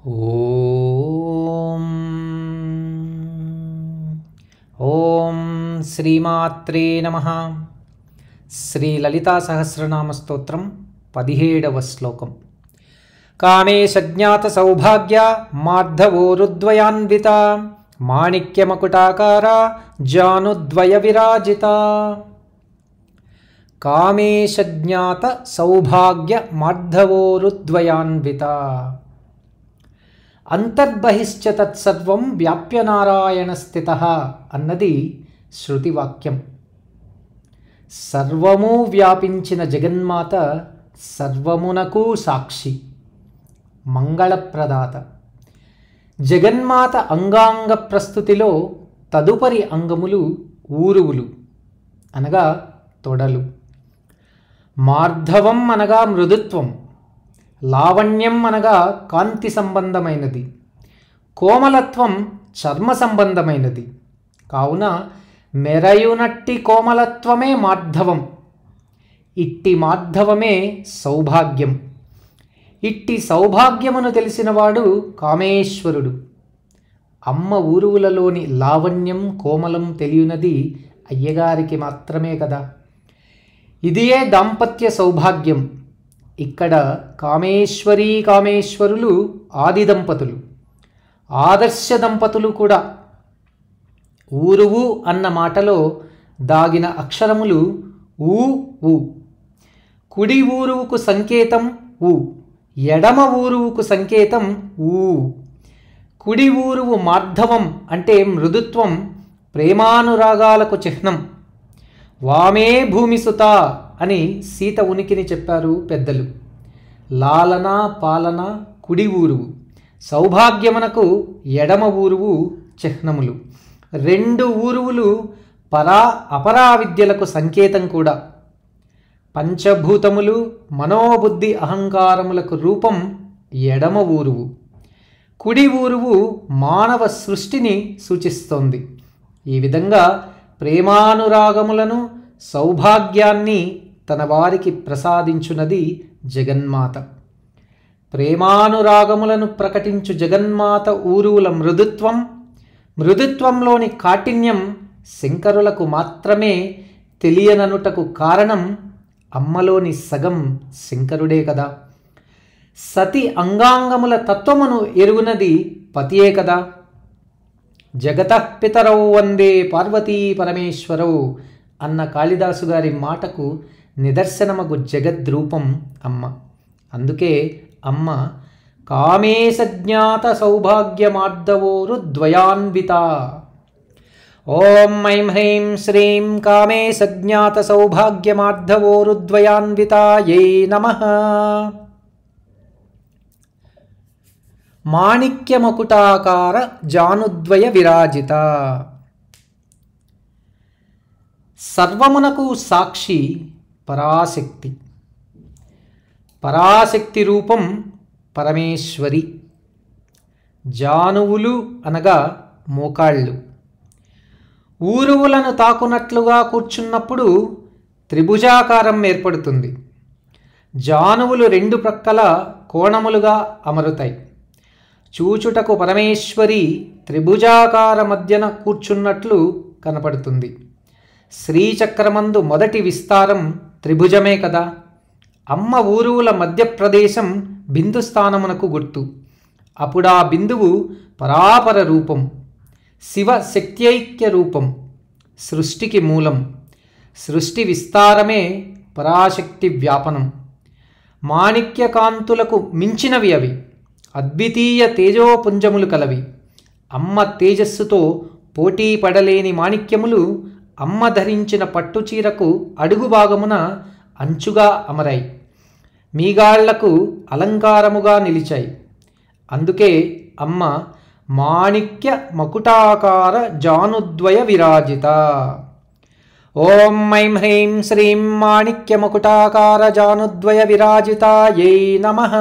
ఓం ఓం శ్రీమాత్రే నమః. శ్రీ లలితా సహస్రనామ స్తోత్రం 17వ శ్లోకం. కామేశజ్ఞాత సౌభాగ్య మార్ధవోరుద్వయాన్విత మాణిక్యమకుటాకార జానుద్వయ విరాజిత. కామేశజ్ఞాత సౌభాగ్య మార్ధవోరుద్వయాన్విత. అంతర్బహిశ్చ తత్సర్వం వ్యాప్య నారాయణ స్థితః అన్నది శృతివాక్యం. సర్వము వ్యాపించిన జగన్మాత సర్వమునకు సాక్షి, మంగళప్రదాత. జగన్మాత అంగాంగ ప్రస్తుతిలో తదుపరి అంగములు ఊరువులు అనగా తొడలు. మార్ధవం అనగా మృదుత్వం, లావణ్యం అనగా కాంతి సంబంధమైనది, కోమలత్వం చర్మ సంబంధమైనది. కావున మెరయునట్టి కోమలత్వమే మార్ధవం. ఇట్టి మార్ధవమే సౌభాగ్యం. ఇట్టి సౌభాగ్యమును తెలిసినవాడు కామేశ్వరుడు. అమ్మ ఊరువులలోని లావణ్యం కోమలం తెలియనది అయ్యగారికి మాత్రమే కదా. ఇదియే దాంపత్య సౌభాగ్యం. ఇక్కడ కామేశ్వరీ కామేశ్వరులు ఆది దంపతులు, ఆదర్శ దంపతులు కూడా. ఊరువు అన్న మాటలో దాగిన అక్షరములు ఊ ఊ. కుడి ఊరువుకు సంకేతం ఊ, ఎడమ ఊరువుకు సంకేతం ఊ. కుడి ఊరువు మార్ధవం అంటే మృదుత్వం, ప్రేమానురాగాలకు చిహ్నం. వామే భూమిసుత అని సీత ఉనికిని చెప్పారు పెద్దలు. లాలన పాలన కుడి ఊరువు, సౌభాగ్యమునకు ఎడమ ఊరువు చిహ్నములు. రెండు ఊరువులు పరా అపరా విద్యలకు సంకేతం కూడా. పంచభూతములు మనోబుద్ధి అహంకారములకు రూపం ఎడమ ఊరువు. కుడి ఊరువు మానవ సృష్టిని సూచిస్తోంది. ఈ విధంగా ప్రేమానురాగములను సౌభాగ్యాన్ని తన వారికి ప్రసాదించున్నది జగన్మాత. ప్రేమానురాగములను ప్రకటించు జగన్మాత ఊరువుల మృదుత్వం, మృదుత్వంలోని కాఠిన్యం శంకరులకు మాత్రమే తెలియననుటకు కారణం అమ్మలోని సగం శంకరుడే కదా. సతి అంగాంగముల తత్వమును ఎరుగునది పతియే కదా. జగతః పితరౌ వందే పార్వతీ పరమేశ్వరౌ అన్న కాళిదాసు గారి మాటకు నిదర్శనమగు జగద్రూపం అమ్మ. అందుకే అమ్మ కామేశజ్ఞాత సౌభాగ్యమార్ధవోరుద్వయాన్విత. ఓం ఐం హ్రీం శ్రీం కామేశజ్ఞాత సౌభాగ్యమార్ధవోరుద్వయాన్వితాయై నమః. మాణిక్యమకుటాకార జానుద్వయ విరాజిత. సర్వమునకు సాక్షి పరాశక్తి. పరాశక్తి రూపం పరమేశ్వరి. జానువులు అనగా మోకాళ్ళు. ఊరువులను తాకునట్లుగా కూర్చున్నప్పుడు త్రిభుజాకారం ఏర్పడుతుంది. జానువులు రెండు ప్రక్కల కోణములుగా అమరుతాయి. చూచుటకు పరమేశ్వరి త్రిభుజాకార మధ్యన కూర్చున్నట్లు కనపడుతుంది. శ్రీచక్రమందు మొదటి విస్తారం త్రిభుజమే కదా. అమ్మ ఊరువుల మధ్య ప్రదేశం బిందు స్థానమునకు గుర్తు. అప్పుడా బిందువు పరాపర రూపం, శివ శక్త్యైక్య రూపం, సృష్టికి మూలం. సృష్టి విస్తారమే పరాశక్తి వ్యాపనం. మాణిక్యకాంతులకు మించినవి అవి. అద్వితీయ తేజోపుంజములు కలవి. అమ్మ తేజస్సుతో పోటీ పడలేని మాణిక్యములు అమ్మ ధరించిన పట్టుచీరకు అడుగు భాగమున అంచుగా అమరాయి, మీగాళ్లకు అలంకారముగా నిలిచాయి. అందుకే అమ్మ మాణిక్య మకుటాకార జానుద్వయ విరాజిత. ఓం ఐం హ్రీం శ్రీం మాణిక్య మకుటాకార జానుద్వయ విరాజితాయై నమః.